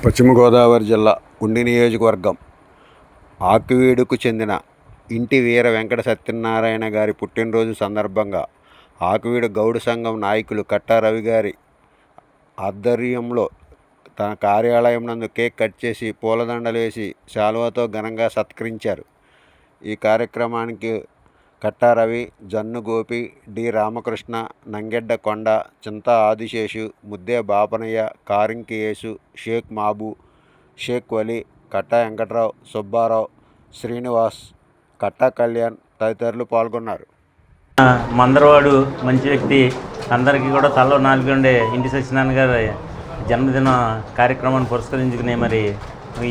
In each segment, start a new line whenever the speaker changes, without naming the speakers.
పశ్చిమ గోదావరి జిల్లా ఉండి నియోజకవర్గం ఆకివీడుకు చెందిన ఇంటి వీర వెంకట సత్యనారాయణ గారి పుట్టినరోజు సందర్భంగా ఆకివీడు గౌడ సంఘం నాయకులు కట్టా రవి గారి ఆధ్వర్యంలో తన కార్యాలయం నందు కేక్ కట్ చేసి పూలదండలు వేసి శాలువాతో ఘనంగా సత్కరించారు. ఈ కార్యక్రమానికి కట్టా రవి, జన్ను గోపి, డి రామకృష్ణ, నంగెడ్డ కొండ, చింతా ఆదిశేషు, ముద్దే బాపనయ్య, కారింకి యేసు, షేక్ మాబు, షేక్ వలి, కట్టా వెంకట్రావు, సుబ్బారావు, శ్రీనివాస్, కట్టా కళ్యాణ్ తదితరులు పాల్గొన్నారు.
మందరవాడు మంచి వ్యక్తి, అందరికీ కూడా తలలో నాలుగుండే ఇంటి సత్యనారాయణ గారి జన్మదిన కార్యక్రమాన్ని పురస్కరించుకుని మరి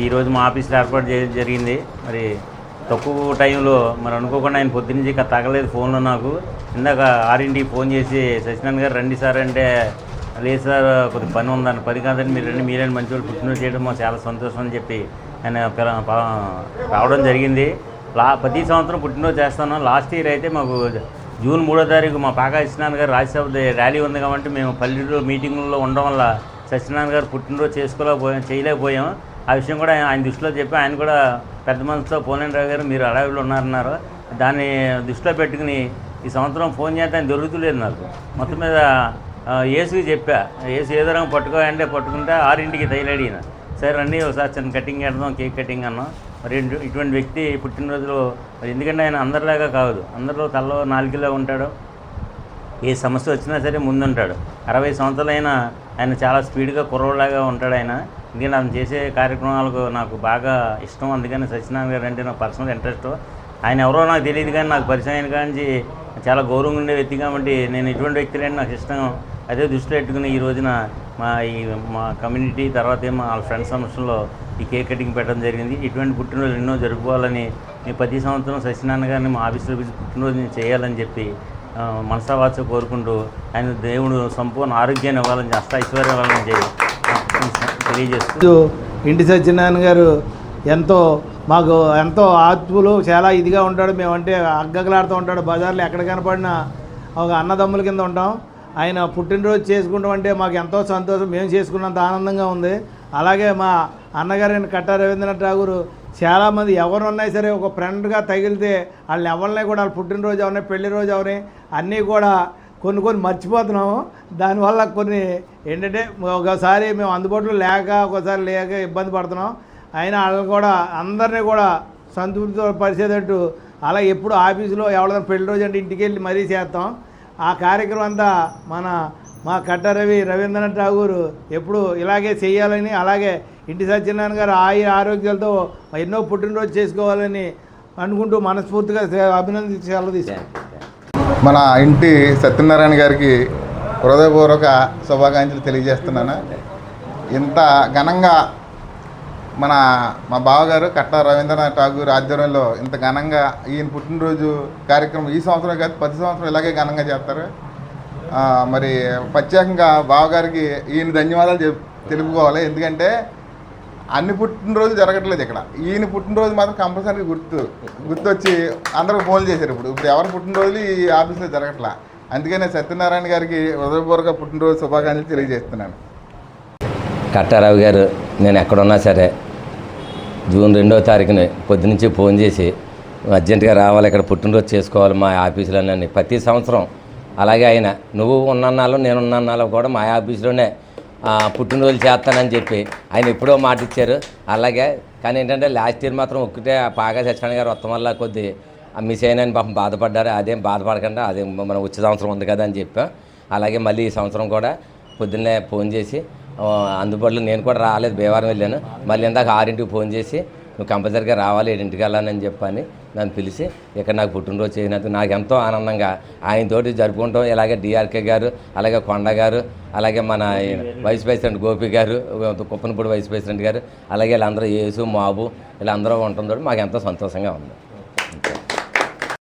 ఈరోజు మా ఆఫీస్లో ఏర్పాటు చేయడం జరిగింది. మరి తక్కువ టైంలో మరి అనుకోకుండా ఆయన పొద్దున్నుంచి తగలేదు ఫోన్లో. నాకు ఇందాక 6ంటికి ఫోన్ చేసి సత్యనారాయణ గారు రండి సార్ అంటే, లేదు సార్ కొద్దిగా పని ఉందని. పని కాదని మీరు రండి, మీరేంటి మంచి వాళ్ళు పుట్టినరోజు చేయడం మాకు చాలా సంతోషం అని చెప్పి ఆయన రావడం జరిగింది. ప్రతి సంవత్సరం పుట్టినరోజు చేస్తాను. లాస్ట్ ఇయర్ అయితే మాకు జూన్ 3వ తారీఖు మా పాకా సత్యనారాయణ గారు రాజ్యసభ ర్యాలీ ఉంది కాబట్టి మేము పల్లెటూరు మీటింగ్లో ఉండడం వల్ల సత్యనారాయణ గారు పుట్టినరోజు చేయలేకపోయాం. ఆ విషయం కూడా ఆయన దృష్టిలో చెప్పి ఆయన కూడా పెద్ద మనసుతో పోలేంద్రరావు గారు మీరు అడవిలో ఉన్నారన్నారు. దాన్ని దృష్టిలో పెట్టుకుని ఈ సంవత్సరం ఫోన్ చేస్తే ఆయన దొరుకుతులేదు నాకు. మొత్తం మీద ఏసుకి చెప్పా, ఏసు ఏ విధంగా పట్టుకోవాలంటే పట్టుకుంటే 6ంటికి తైలడిగిన. సరే రండి ఒకసారి చిన్న కటింగ్ చేద్దాం, కేక్ కటింగ్ అన్నాం. మరి ఇటువంటి వ్యక్తి పుట్టినరోజులో మరి ఎందుకంటే ఆయన అందరిలాగా కాదు, అందరిలో తలలో 4 కిలో ఉంటాడు. ఏ సమస్య వచ్చినా సరే ముందుంటాడు. 60 సంవత్సరాలైనా ఆయన చాలా స్పీడ్గా కుర్రోళ్ళలాగా ఉంటాడు ఆయన. ఎందుకంటే ఆయన చేసే కార్యక్రమాలకు నాకు బాగా ఇష్టం. అందుకని సత్యనారాయణ గారు అంటే నాకు పర్సనల్ ఇంట్రెస్ట్. ఆయన ఎవరో నాకు తెలియదు కానీ నాకు పరిచయం అయిన కానీ చాలా గౌరవంగా ఉండే వ్యక్తి కాబట్టి నేను ఇటువంటి వ్యక్తులంటే నాకు ఇష్టం. అదే దృష్టిలో పెట్టుకుని ఈ రోజున మా కమ్యూనిటీ తర్వాత వాళ్ళ ఫ్రెండ్స్ సమక్షంలో ఈ కేక్ కటింగ్ పెట్టడం జరిగింది. ఇటువంటి పుట్టినరోజు ఎన్నో జరుపుకోవాలని నేను ప్రతి సంవత్సరం సత్యనారాయణ గారిని మా ఆఫీసులో పుట్టినరోజు చేయాలని చెప్పి మనసావాచ కోరుకుంటూ ఆయన దేవుడు సంపూర్ణ ఆరోగ్యాన్ని ఇవ్వాలని, అష్టైశ్వర్యం ఇవ్వాలని తెలియజేస్తూ
ఇంటి సత్యనారాయణ గారు మాకు ఎంతో ఆత్మలు, చాలా ఇదిగా ఉంటాడు. మేమంటే అగ్గగలాడుతూ ఉంటాడు. బజార్లో ఎక్కడ కనపడినా ఒక అన్నదమ్ముల కింద ఉంటాం. ఆయన పుట్టినరోజు చేసుకుంటాం అంటే మాకు ఎంతో సంతోషం, మేము చేసుకున్నంత ఆనందంగా ఉంది. అలాగే మా అన్నగారైన కట్టా రవీంద్రనాథ్ ఠాగూర్ చాలామంది ఎవరు ఉన్నాయి సరే ఒక ఫ్రెండ్గా తగిలితే వాళ్ళని ఎవరిని కూడా వాళ్ళ పుట్టినరోజు అవని, పెళ్లి రోజు అవని అన్నీ కూడా కొన్ని మర్చిపోతున్నాము. దానివల్ల కొన్ని ఏంటంటే ఒకసారి మేము అందుబాటులో ఒకసారి లేక ఇబ్బంది పడుతున్నాం. అయినా వాళ్ళు కూడా అందరినీ కూడా సంతృప్తితో పరిచేటట్టు అలా ఎప్పుడు ఆఫీసులో ఎవరైనా పెళ్లి రోజు అంటే ఇంటికి వెళ్ళి మరీ చేస్తాం. ఆ కార్యక్రమం అంతా మా కట్టా రవీంద్రనాథ్ ఠాగూర్ ఎప్పుడు ఇలాగే చేయాలని, అలాగే ఇంటి సత్యనారాయణ గారు ఆరోగ్యాలతో ఎన్నో పుట్టినరోజు చేసుకోవాలని అనుకుంటూ మనస్ఫూర్తిగా అభినందించి సెలవు తీసుకుంటాం.
మన ఇంటి సత్యనారాయణ గారికి హృదయపూర్వక శుభాకాంక్షలు తెలియజేస్తున్నాను. ఇంత ఘనంగా మా బావగారు కట్టా రవీంద్రనాథ్ ఠాగూర్ ఆధ్వర్యంలో ఇంత ఘనంగా ఈయన పుట్టినరోజు కార్యక్రమం ఈ సంవత్సరం కాదు ప్రతి సంవత్సరం ఇలాగే ఘనంగా చేస్తారు. మరి ప్రత్యేకంగా బావగారికి ఈయన ధన్యవాదాలు తెలుపుకోవాలి. ఎందుకంటే అన్ని పుట్టినరోజు జరగట్లేదు ఇక్కడ. ఈయన పుట్టినరోజు మాత్రం కంపల్సరీ గుర్తొచ్చి అందరూ ఫోన్లు చేశారు. ఇప్పుడు ఎవరి పుట్టినరోజులు ఈ ఆఫీస్లో జరగట్లా. అందుకనే సత్యనారాయణ గారికి హృదయపూర్వక పుట్టినరోజు శుభాకాంక్షలు తెలియజేస్తున్నాను.
కట్టారావు గారు నేను ఎక్కడున్నా సరే జూన్ 2వ తారీఖున పొద్దునుంచి ఫోన్ చేసి అర్జెంటుగా రావాలి, ఇక్కడ పుట్టినరోజు చేసుకోవాలి మా ఆఫీసులోనే ప్రతి సంవత్సరం. అలాగే ఆయన నువ్వు ఉన్నన్నాళ్ళు నేను ఉన్నన్నాళ్ళు కూడా మా ఆఫీసులోనే పుట్టినరోజు చేస్తానని చెప్పి ఆయన ఎప్పుడో మాట ఇచ్చారు. అలాగే కానీ ఏంటంటే లాస్ట్ ఇయర్ మాత్రం ఒక్కటే పాగా సత్యనారాయణ గారు మొత్తం వల్ల కొద్ది మిస్ అయినని పాపం బాధపడ్డారు. అదేం బాధపడకుండా అదే మన వచ్చే సంవత్సరం ఉంది కదా అని చెప్పాం. అలాగే మళ్ళీ ఈ సంవత్సరం కూడా పొద్దున్నే ఫోన్ చేసి అందుబాటులో నేను కూడా రాలేదు, భీమవరం వెళ్ళాను. మళ్ళీ ఇందాక 6ంటికి ఫోన్ చేసి నువ్వు కంపల్సరీగా రావాలి, 7ంటికి వెళ్ళాలని చెప్పని నన్ను పిలిచి ఇక్కడ నాకు పుట్టినరోజు చేసినందుకు నాకు ఎంతో ఆనందంగా ఆయనతోటి జరుపుకుంటాం. ఇలాగే డిఆర్కే గారు, అలాగే కొండ గారు, అలాగే మన వైస్ ప్రెసిడెంట్ గోపి గారు, కుప్పనపూడి వైస్ ప్రెసిడెంట్ గారు, అలాగే వీళ్ళందరూ యేసు మాబు వీళ్ళందరూ ఉంటుందో మాకు ఎంతో సంతోషంగా ఉంది.